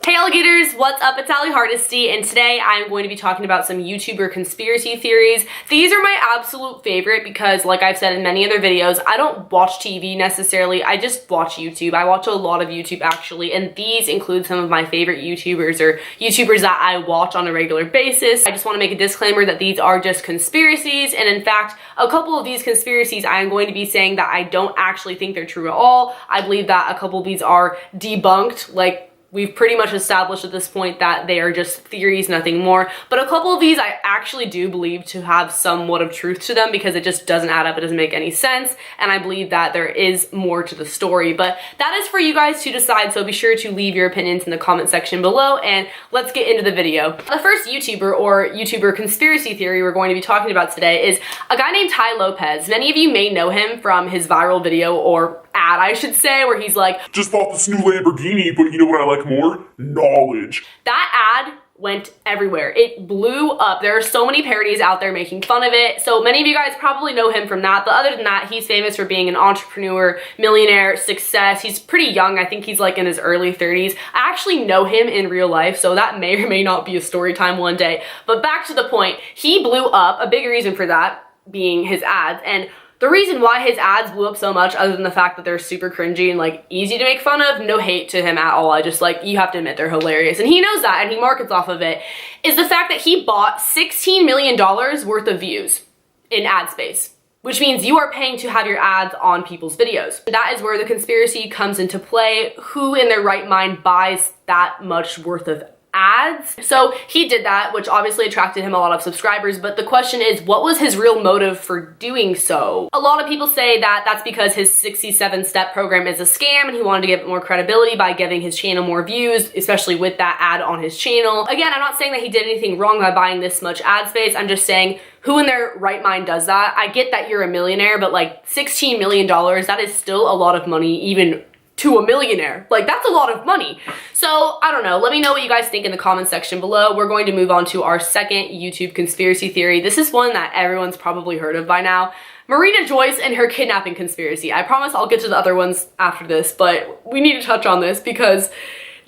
Hey alligators, what's up? It's Allie Hardesty, and today I'm going to be talking about some YouTuber conspiracy theories. These are my absolute favorite because, like I've said in many other videos, I don't watch TV necessarily, I just watch YouTube. I watch a lot of YouTube actually, and these include some of my favorite YouTubers or YouTubers that I watch on a regular basis. I just want to make a disclaimer that these are just conspiracies, and in fact, a couple of these conspiracies I am going to be saying that I don't actually think they're true at all. I believe that a couple of these are debunked, like we've pretty much established at this point that they are just theories, nothing more. But a couple of these I actually do believe to have somewhat of truth to them because it just doesn't add up, it doesn't make any sense, and I believe that there is more to the story. But that is for you guys to decide, so be sure to leave your opinions in the comment section below, and let's get into the video. The first YouTuber or YouTuber conspiracy theory we're going to be talking about today is a guy named Lopez. Many of you may know him from his viral video, or ad I should say, where he's like, just bought this new Lamborghini, but you know what I like more? Knowledge. That ad went everywhere. It blew up. There are so many parodies out there making fun of it. So many of you guys probably know him from that. But other than that, he's famous for being an entrepreneur, millionaire, success. He's pretty young. I think he's like in his early 30s. I actually know him in real life, so that may or may not be a story time one day. But back to the point, he blew up. A big reason for that being his ads. And the reason why his ads blew up so much, other than the fact that they're super cringy and like easy to make fun of, no hate to him at all, I just like, you have to admit they're hilarious, and he knows that and he markets off of it, is the fact that he bought $16 million worth of views in ad space, which means you are paying to have your ads on people's videos. That is where the conspiracy comes into play. Who in their right mind buys that much worth of ads? So he did that, which obviously attracted him a lot of subscribers, but the question is, what was his real motive for doing so? A lot of people say that that's because his 67-step program is a scam and he wanted to give it more credibility by giving his channel more views, especially with that ad on his channel. Again, I'm not saying that he did anything wrong by buying this much ad space. I'm just saying, who in their right mind does that? I get that you're a millionaire, but like $16 million, that is still a lot of money, even to a millionaire. Like, that's a lot of money. So I don't know, let me know what you guys think in the comment section below. We're going to move on to our second YouTube conspiracy theory. This is one that everyone's probably heard of by now. Marina Joyce and her kidnapping conspiracy. I promise I'll get to the other ones after this, but we need to touch on this because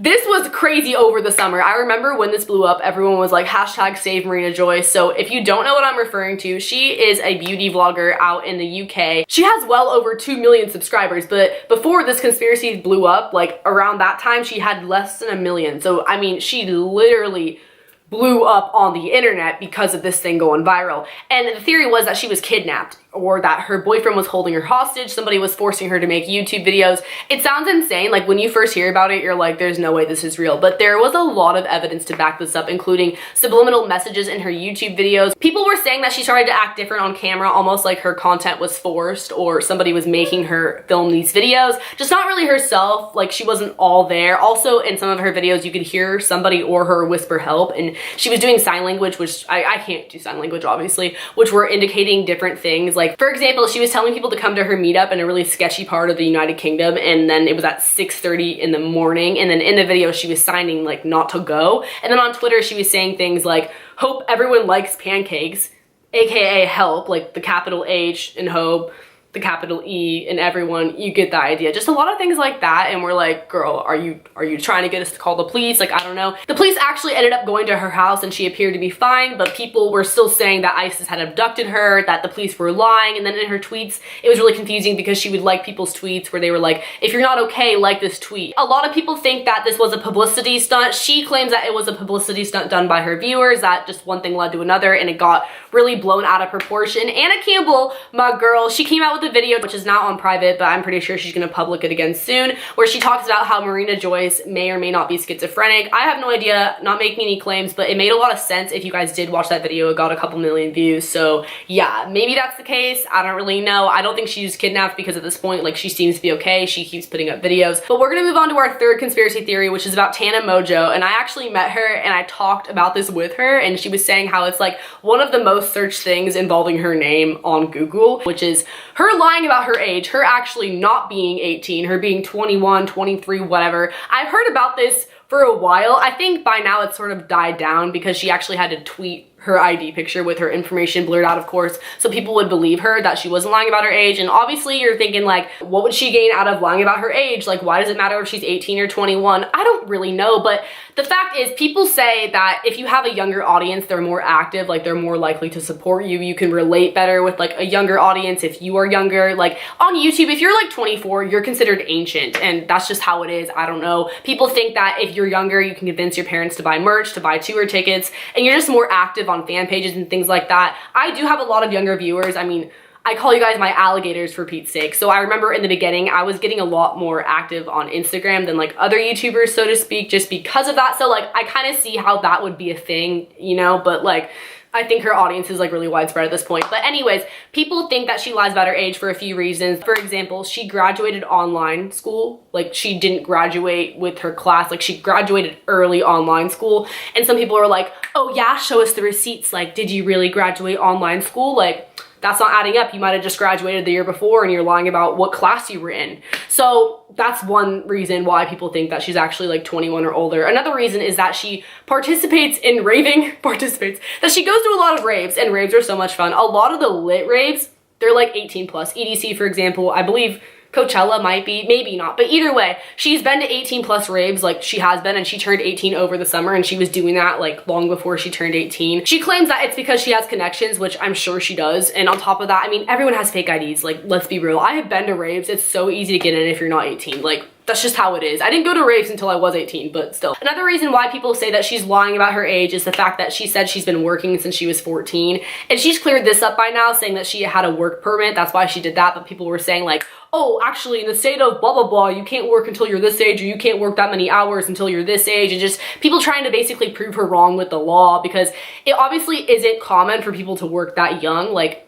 this was crazy over the summer. I remember when this blew up, everyone was like, hashtag save Marina Joyce. So if you don't know what I'm referring to, she is a beauty vlogger out in the UK. She has well over 2 million subscribers, but before this conspiracy blew up, like around that time, she had less than 1 million. So I mean, she literally blew up on the internet because of this thing going viral. And the theory was that she was kidnapped, or that her boyfriend was holding her hostage, somebody was forcing her to make YouTube videos. It sounds insane, like when you first hear about it, you're like, there's no way this is real. But there was a lot of evidence to back this up, including subliminal messages in her YouTube videos. People were saying that she started to act different on camera, almost like her content was forced or somebody was making her film these videos. Just not really herself, like she wasn't all there. Also, in some of her videos, you could hear somebody or her whisper help, and she was doing sign language, which I can't do sign language, obviously, which were indicating different things. Like, for example, she was telling people to come to her meetup in a really sketchy part of the United Kingdom, and then it was at 6:30 in the morning, and then in the video she was signing like not to go. And then on Twitter she was saying things like, hope everyone likes pancakes, aka help, like the capital H in hope, the capital E in everyone. You get the idea. Just a lot of things like that, and we're like, girl, are you trying to get us to call the police? Like, I don't know. The police actually ended up going to her house and she appeared to be fine, but people were still saying that ISIS had abducted her, that the police were lying. And then in her tweets, it was really confusing because she would like people's tweets where they were like, if you're not okay, like this tweet. A lot of people think that this was a publicity stunt. She claims that it was a publicity stunt done by her viewers, that just one thing led to another and it got really blown out of proportion. Anna Campbell, my girl, she came out with a video, which is now on private, but I'm pretty sure she's gonna public it again soon, where she talks about how Marina Joyce may or may not be schizophrenic. I have no idea, not making any claims, but it made a lot of sense. If you guys did watch that video, it got a couple million views. So yeah, maybe that's the case. I don't really know. I don't think she's kidnapped because at this point, like, she seems to be okay. She keeps putting up videos. But we're gonna move on to our third conspiracy theory, which is about Tana Mongeau. And I actually met her and I talked about this with her, and she was saying how it's like one of the most searched things involving her name on Google, which is her lying about her age, her actually not being 18, her being 21, 23, whatever. I've heard about this for a while. I think by now it's sort of died down because she actually had to tweet her ID picture with her information blurred out, of course, so people would believe her that she wasn't lying about her age. And obviously you're thinking like, what would she gain out of lying about her age? Like, why does it matter if she's 18 or 21? I don't really know, but the fact is people say that if you have a younger audience, they're more active, like they're more likely to support you. You can relate better with like a younger audience if you are younger. Like on YouTube, if you're like 24, you're considered ancient, and that's just how it is. I don't know. People think that if you're younger, you can convince your parents to buy merch, to buy tour tickets, and you're just more active on fan pages and things like that. I do have a lot of younger viewers. I mean, I call you guys my alligators for Pete's sake. So I remember in the beginning, I was getting a lot more active on Instagram than like other YouTubers, so to speak, just because of that. So like, I kind of see how that would be a thing, you know, but like, I think her audience is like really widespread at this point. But anyways, people think that she lies about her age for a few reasons. For example, she graduated online school. Like she didn't graduate with her class. Like she graduated early online school. And some people are like, oh yeah, show us the receipts. Like, did you really graduate online school? Like, that's not adding up. You might have just graduated the year before and you're lying about what class you were in. So that's one reason why people think that she's actually like 21 or older. Another reason is that she participates in raving, that she goes to a lot of raves, and raves are so much fun. A lot of the lit raves, they're like 18 plus. EDC, for example, I believe Coachella might be, maybe not, but either way, she's been to 18 plus raves, like she has been, and she turned 18 over the summer, and she was doing that like long before she turned 18. She claims that it's because she has connections, which I'm sure she does, and on top of that, I mean, everyone has fake IDs, like, let's be real. I have been to raves. It's so easy to get in if you're not 18, like, that's just how it is. I didn't go to raves until I was 18, but still. Another reason why people say that she's lying about her age is the fact that she said she's been working since she was 14. And she's cleared this up by now, saying that she had a work permit. That's why she did that. But people were saying like, oh, actually in the state of blah, blah, blah, you can't work until you're this age, or you can't work that many hours until you're this age. And just people trying to basically prove her wrong with the law, because it obviously isn't common for people to work that young. Like,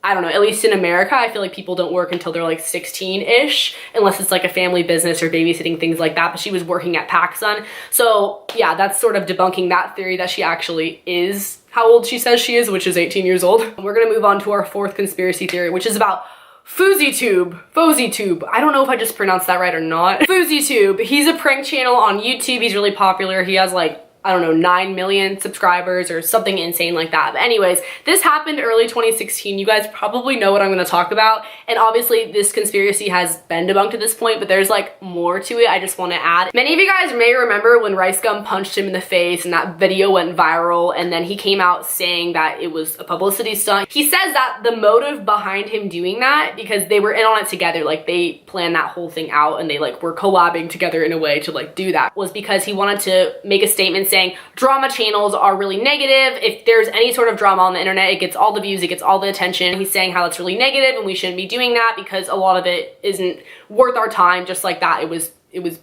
I don't know, at least in America, I feel like people don't work until they're like 16-ish, unless it's like a family business or babysitting, things like that. But she was working at PacSun. So yeah, that's sort of debunking that theory that she actually is how old she says she is, which is 18 years old. We're gonna move on to our fourth conspiracy theory, which is about FouseyTube. I don't know if I just pronounced that right or not. FouseyTube, he's a prank channel on YouTube. He's really popular. He has like, I don't know, 9 million subscribers or something insane like that. But anyways, this happened early 2016. You guys probably know what I'm gonna talk about. And obviously this conspiracy has been debunked at this point, but there's like more to it I just wanna add. Many of you guys may remember when Rice Gum punched him in the face and that video went viral, and then he came out saying that it was a publicity stunt. He says that the motive behind him doing that, because they were in on it together, like they planned that whole thing out and they like were collabing together in a way to like do that, was because he wanted to make a statement saying drama channels are really negative. If there's any sort of drama on the internet, it gets all the views, it gets all the attention. He's saying how it's really negative and we shouldn't be doing that because a lot of it isn't worth our time. Just like that, it was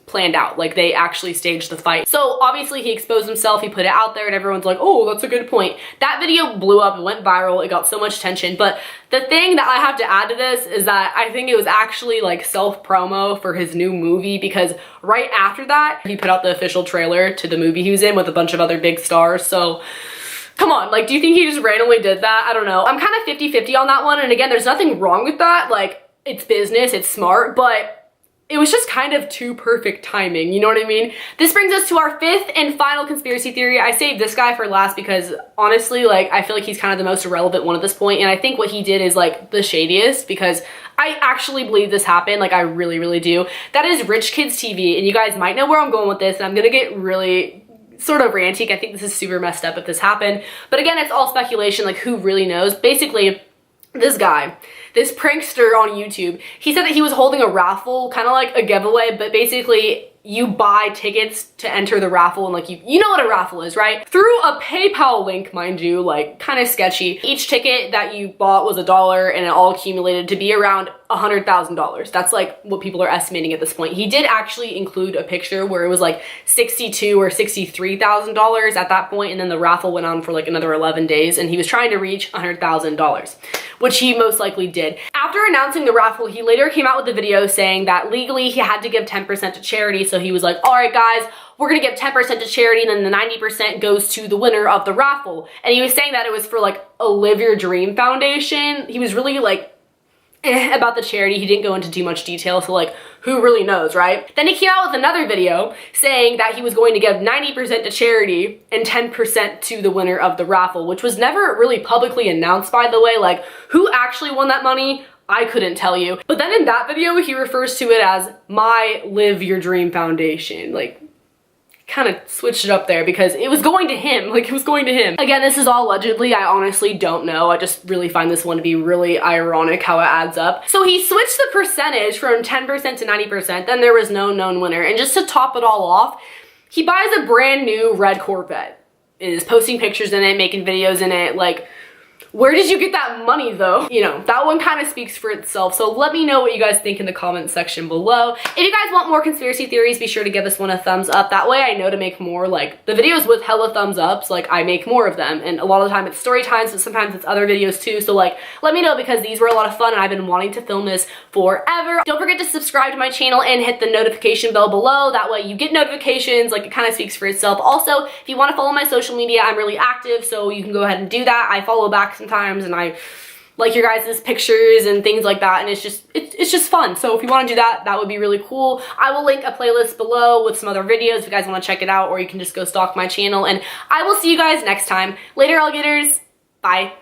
planned out. Like they actually staged the fight. So obviously he exposed himself, he put it out there, and everyone's like, oh, that's a good point. That video blew up, it went viral, it got so much attention. But the thing that I have to add to this is that I think it was actually like self-promo for his new movie, because right after that, he put out the official trailer to the movie he was in with a bunch of other big stars. So come on, like, do you think he just randomly did that? I don't know. I'm kind of 50-50 on that one. And again, there's nothing wrong with that. Like, it's business, it's smart, but it was just kind of too perfect timing, you know what I mean? This brings us to our fifth and final conspiracy theory. I saved this guy for last because honestly, like, I feel like he's kind of the most irrelevant one at this point, and I think what he did is like the shadiest, because I actually believe this happened. Like, I really, really do. That is Rich Kids TV, and you guys might know where I'm going with this, and I'm gonna get really sort of ranty. I think this is super messed up if this happened, but again, it's all speculation, like who really knows? Basically, this guy, this prankster on YouTube, he said that he was holding a raffle, kind of like a giveaway, but basically you buy tickets to enter the raffle, and like you know what a raffle is, right? Through a PayPal link, mind you, like kind of sketchy. Each ticket that you bought was $1, and it all accumulated to be around $100,000. That's like what people are estimating at this point. He did actually include a picture where it was like $62,000 or $63,000 at that point, and then the raffle went on for like another 11 days, and he was trying to reach $100,000, which he most likely did. After announcing the raffle, he later came out with a video saying that legally he had to give 10% to charity. So he was like, all right guys, we're gonna give 10% to charity, and then the 90% goes to the winner of the raffle. And he was saying that it was for like a Live Your Dream Foundation. He was really like about the charity. He didn't go into too much detail, so like, who really knows, right? Then he came out with another video saying that he was going to give 90% to charity and 10% to the winner of the raffle, which was never really publicly announced, by the way. Like, who actually won that money? I couldn't tell you. But then in that video, he refers to it as my Live Your Dream Foundation. Like, kind of switched it up there because it was going to him. Like, it was going to him. Again, this is all allegedly. I honestly don't know. I just really find this one to be really ironic how it adds up. So he switched the percentage from 10% to 90%. Then there was no known winner. And just to top it all off, he buys a brand new red Corvette. Is posting pictures in it, making videos in it. Like, where did you get that money though? You know, that one kind of speaks for itself. So let me know what you guys think in the comment section below. If you guys want more conspiracy theories, be sure to give this one a thumbs up. That way I know to make more. Like, the videos with hella thumbs ups, like, I make more of them. And a lot of the time it's story times, but sometimes it's other videos too. So like, let me know because these were a lot of fun and I've been wanting to film this forever. Don't forget to subscribe to my channel and hit the notification bell below. That way you get notifications. Like, it kind of speaks for itself. Also, if you want to follow my social media, I'm really active, so you can go ahead and do that. I follow back sometimes and I like your guys' pictures and things like that, and it's just fun. So if you want to do that, that would be really cool. I will link a playlist below with some other videos if you guys want to check it out, or you can just go stalk my channel, and I will see you guys next time. Later, alligators. Bye.